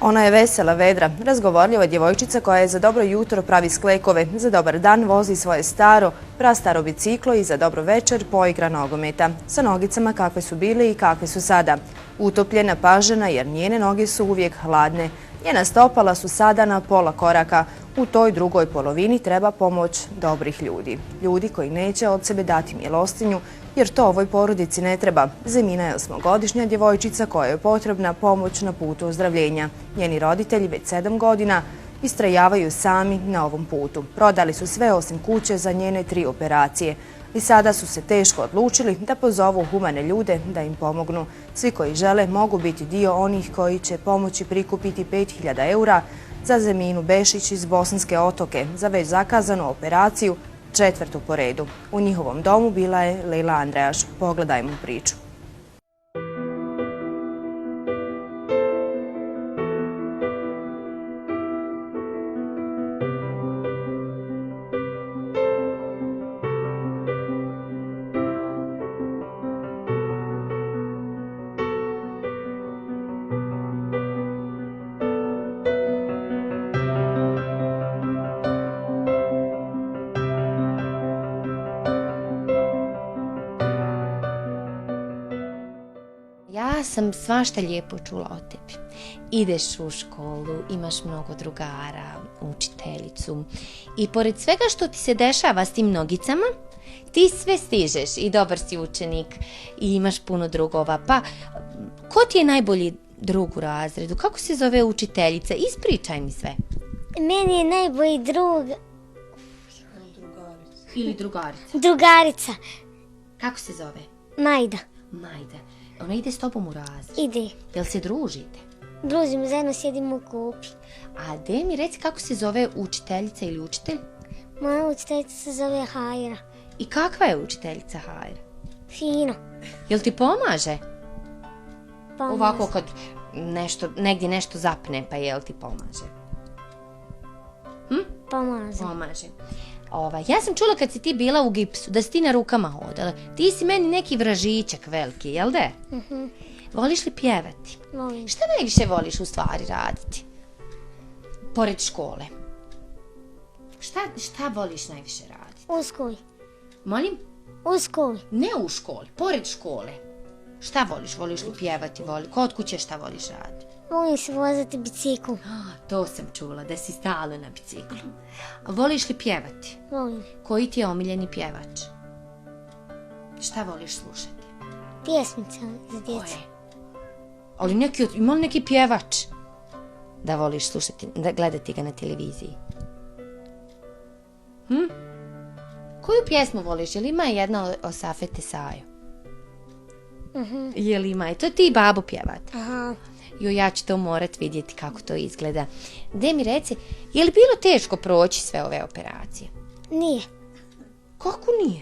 Ona je vesela, vedra, razgovorljiva djevojčica koja je za dobro jutro pravi sklekove, za dobar dan vozi svoje prastaro biciklo i za dobro večer poigra nogometa. Sa nogicama kakve su bile i kakve su sada. Utopljena, pažena jer njene noge su uvijek hladne. Njena stopala su sada na pola koraka. U toj drugoj polovini treba pomoć dobrih ljudi. Ljudi koji neće od sebe dati milostinju, jer to ovoj porodici ne treba. Zemina je 8-godišnja djevojčica koja je potrebna pomoć na putu ozdravljenja. Njeni roditelji već 7 godina istrajavaju sami na ovom putu. Prodali su sve osim kuće za njene 3 operacije. I sada su se teško odlučili da pozovu humane ljude da im pomognu. Svi koji žele mogu biti dio onih koji će pomoći prikupiti 5.000 eura za Zeminu Bešić iz Bosanske Otoke za već zakazanu operaciju 4. po redu. U njihovom domu bila je Lejla Andrejaš. Pogledajmo priču. Ja sam svašta lijepo čula o tebi. Ideš u školu, imaš mnogo drugara, učiteljicu i pored svega što ti se dešava s tim nogicama, ti sve stižeš i dobar si učenik i imaš puno drugova. Pa, ko ti je najbolji drug u razredu? Kako se zove učiteljica? Ispričaj mi sve. Meni je najbolji drug... Ili drugarica. Drugarica. Kako se zove? Majda. Majda. Ona ide s tobom u razred. Ide. Jel se družite? Družimo, zajedno sjedimo u klupi. A de mi reci kako se zove učiteljica ili učitelj? Moja učiteljica se zove Hajra. I kakva je učiteljica Hajra? Fino. Jel ti pomaže? Pomaže. Ovako kad negdje nešto zapne, pa jel ti pomaže? Pomaže. Pomaže. Ja sam čula kad si ti bila u gipsu, da si ti na rukama hodala. Ti si meni neki vražićak veliki, jel da? Voliš li pjevati? Volim. Šta najviše voliš u stvari raditi? Pored škole. Šta voliš najviše raditi? U školi. Molim? U školi. Ne u školi, pored škole. Šta voliš? Voliš li pjevati? Kod kuće šta voliš raditi? Volim se vozati biciklom. To sam čula, da si stalno na biciklu. Voliš li pjevati? Volim. Koji ti je omiljeni pjevač? Šta voliš slušati? Pjesmica za djecu. Ali ima li neki pjevač da voliš slušati, da gledati ga na televiziji? Koju pjesmu voliš? Jel ima jedna o Safete Saju? Jel ima? To ti i babo pjevate? Aha. Ja ću to morat vidjeti kako to izgleda. De mi reci, je li bilo teško proći sve ove operacije? Nije. Kako nije?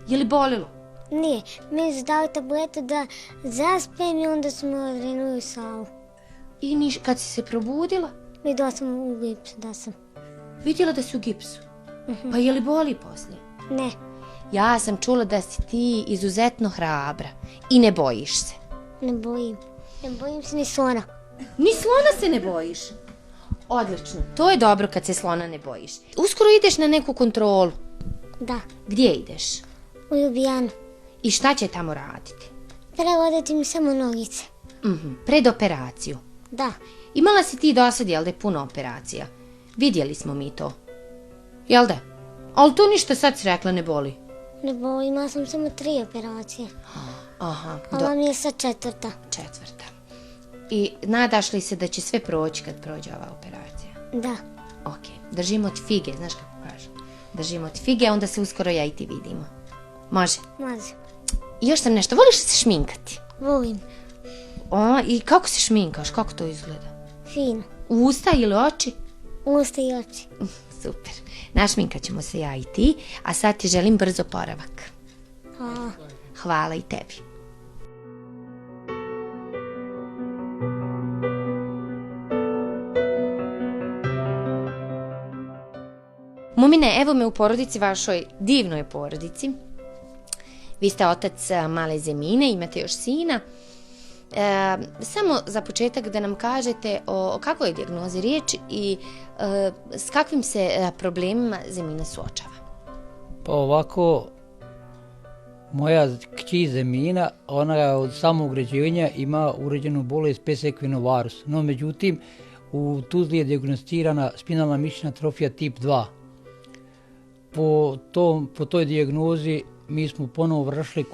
Je li bolilo? Nije. Mi su dali tabletu da zaspem i onda su me odrenuli u salu. I kad si se probudila? Vidjela sam u gipsu da sam. Vidjela da si u gipsu? Pa je li boli poslije? Ne. Ja sam čula da si ti izuzetno hrabra i ne bojiš se. Ne bojim. Ne bojim se ni slona. Ni slona se ne bojiš? Odlično. To je dobro kad se slona ne bojiš. Uskoro ideš na neku kontrolu. Da. Gdje ideš? U Ljubljanu. I šta će tamo raditi? Prevoditi mi samo nogice. Pred operaciju? Da. Imala si ti dosad, jel da, puno operacija? Vidjeli smo mi to. Jel da? Ali to ništa sad si rekla ne boli. Ne boli, imala sam samo 3 operacije. Aha. Ova mi je sad 4. 4. I nadaš li se da će sve proći kad prođe ova operacija? Da. Ok, držimo ti fige, znaš kako kažu? Držimo ti fige, onda se uskoro ja i ti vidimo. Može? Može. I još sam nešto, voliš se šminkati? Volim. I kako se šminkaš, kako to izgleda? Fino. Usta ili oči? Usta i oči. Super. Našminkat ćemo se ja i ti, a sad ti želim brz oporavak. Hvala. Hvala i tebi. Mumine, evo me u porodici vašoj, divnoj porodici. Vi ste otac male Zemine, imate još sina. Samo za početak da nam kažete o kakvoj je dijagnozi riječ i s kakvim se problemima Zemina suočava. Pa ovako, moja kći Zemina, ona je od samog rođenja ima uređenu bolest pes equinovarus. No međutim, u Tuzli je dijagnosticirana spinalna mišićna atrofija tip 2. Po toj dijagnozi mi smo ponovo vršili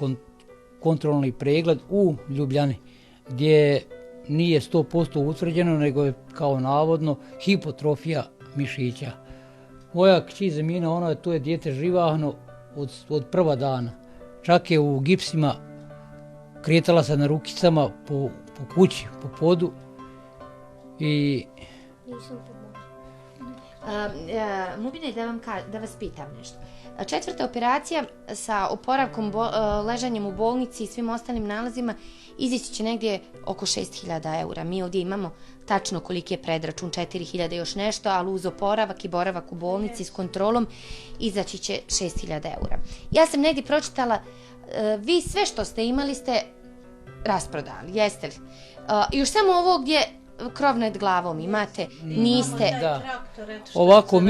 kontrolni pregled u Ljubljani, gdje nije 100% utvrđeno, nego je kao navodno hipotrofija mišića. Moja kći Zemina, to je dijete živahno od prva dana. Čak je u gipsima kretala se na rukicama po kući, po podu i... Mubine, da vas pitam nešto. 4. operacija sa oporavkom, ležanjem u bolnici i svim ostalim nalazima izići će negdje oko 6.000 eura. Mi ovdje imamo tačno koliki je predračun, 4.000 još nešto, ali uz oporavak i boravak u bolnici s kontrolom izaći će 6.000 eura. Ja sam negdje pročitala, vi sve što ste imali ste rasprodali, jeste li? Još samo ovo gdje krov nad glavom imate, niste... Da. Ovako,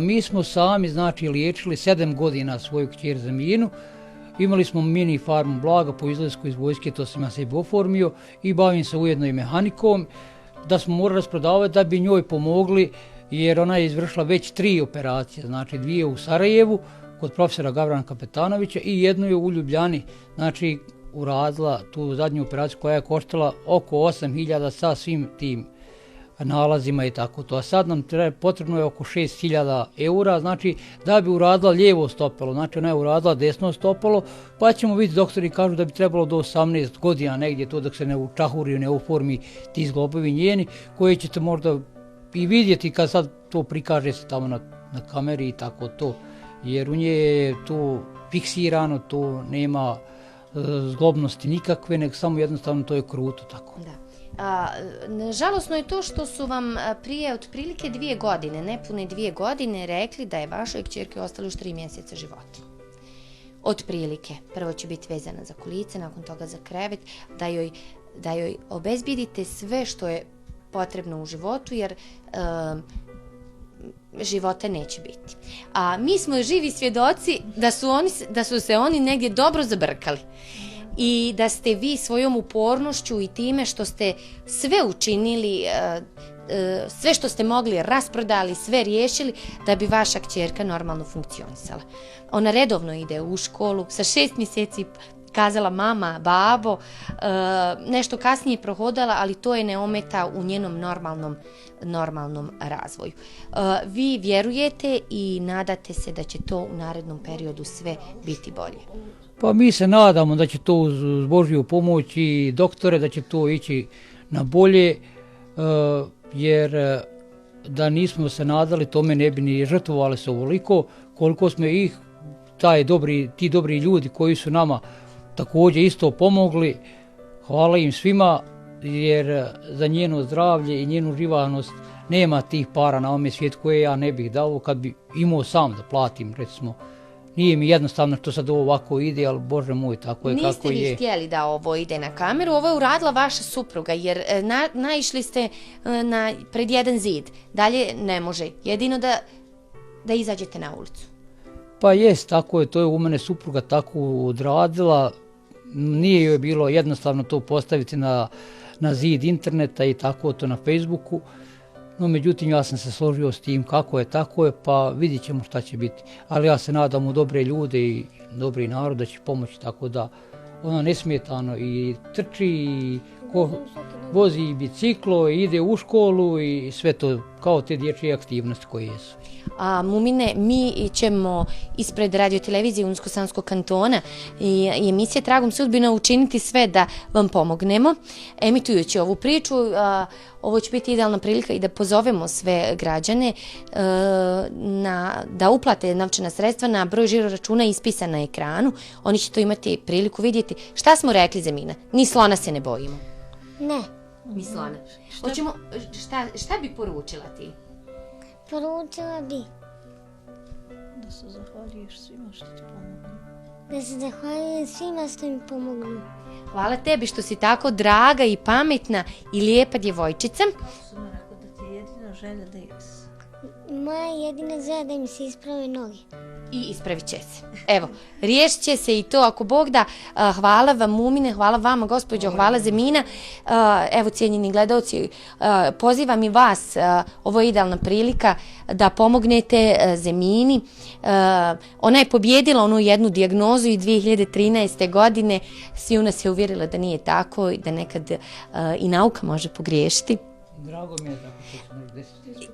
mi smo sami, znači, liječili 7 godina svoju kćer Zeminu. Imali smo mini farmu Blaga po izlasku iz vojske, to sam ja sebi oformio i bavim se ujedno i mehanikom, da smo morali rasprodavati da bi njoj pomogli, jer ona je izvršila već 3 operacije, znači 2 u Sarajevu kod profesora Gavrana Kapetanovića i jednu je u Ljubljani, znači uradila tu zadnju operaciju koja je koštala oko 8.000 sa svim tim nalazima i tako to. A sad nam potrebno je oko 6.000 eura, znači da bi uradila lijevo stopalo, znači ona je uradila desno stopalo, pa ćemo vidjeti, doktori kažu da bi trebalo do 18 godina negdje to dok se ne učahuri, ne oformi ti zglobovi njeni, koje ćete možda i vidjeti kad sad to prikaže se tamo na kameri i tako to, jer u nje je to fiksirano, to nema zglobnosti nikakve, nego samo jednostavno to je kruto tako. Da. Žalosno je to što su vam prije otprilike 2 godine, nepune 2 godine, rekli da je vašoj kćerki ostalo još 3 mjeseca života. Otprilike. Prvo će biti vezana za kolice, nakon toga za krevet, da joj obezbjedite sve što je potrebno u životu, jer života neće biti. A mi smo živi svjedoci da su se oni negdje dobro zabrkali. I da ste vi svojom upornošću i time što ste sve učinili, sve što ste mogli rasprodali, sve riješili da bi vaša kćerka normalno funkcionisala. Ona redovno ide u školu, sa 6 mjeseci kazala mama, babo, nešto kasnije prohodala, ali to je ne ometa u njenom normalnom razvoju. Vi vjerujete i nadate se da će to u narednom periodu sve biti bolje. Pa mi se nadamo da će to uz Božju pomoć i doktore, da će to ići na bolje, jer da nismo se nadali, tome ne bi ni žrtvovali se ovoliko, koliko smo ih, ti dobri ljudi koji su nama također isto pomogli, hvala im svima, jer za njeno zdravlje i njenu živahnost nema tih para na ovome svijetu koje ja ne bih dao kad bi imao sam da platim, recimo. Nije mi jednostavno što sad ovo ovako ide, ali Bože moj, tako je kako je. Niste vi htjeli da ovo ide na kameru, ovo je uradila vaša supruga, jer naišli ste pred jedan zid. Dalje ne može, jedino da izađete na ulicu. Pa jest, tako je, to je u mene supruga tako odradila. Nije joj bilo jednostavno to postaviti na zid interneta i tako to na Facebooku. No, međutim, ja sam se složio s tim kako je, tako je, pa vidit ćemo šta će biti. Ali ja se nadam u dobre ljude i dobri narod da će pomoći, tako da ona nesmetano i trči, i vozi i biciklo, i ide u školu i sve to kao te dječje aktivnosti koje jesu. Mumine, mi ćemo ispred radiotelevizije Unsko-Sanskog kantona i emisije Tragom sudbina učiniti sve da vam pomognemo. Emitujući ovu priču, ovo će biti idealna prilika i da pozovemo sve građane da uplate novčana sredstva na broj žiro računa ispisan na ekranu. Oni će to imati priliku vidjeti. Šta smo rekli, Zemina? Ni slona se ne bojimo. Ne. Ni slona. Šta bi poručila ti? Poručila bi da se zahvaljuješ svima što ti pomogli. Da se zahvaljujem svima što mi pomogli. Hvala tebi što si tako draga i pametna i lijepa djevojčica. Su mi rekao da ti je jedina želja da Moja jedina želja da mi se isprave noge. I ispravit će se. Evo, riješit će se i to ako Bog da. Hvala vam Mumine, hvala vama gospođo, hvala Zemina. Evo cijenjeni gledalci, pozivam i vas, ovo je idealna prilika da pomognete Zemini. Ona je pobjedila onu jednu dijagnozu i 2013. godine. Svi u nas je uvjerila da nije tako i da nekad i nauka može pogriješiti. Drago mi je tako što se može desiti.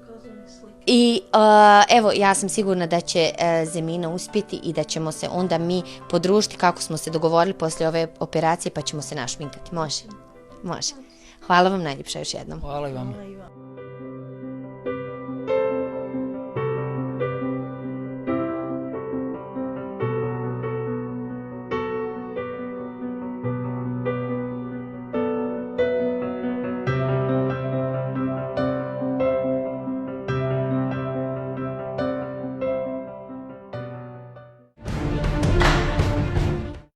I evo, ja sam sigurna da će Zemina uspjeti i da ćemo se onda mi podružiti kako smo se dogovorili poslije ove operacije, pa ćemo se našminkati. Može? Može. Hvala vam najljepša još jednom. Hvala i vama. Hvala i vama.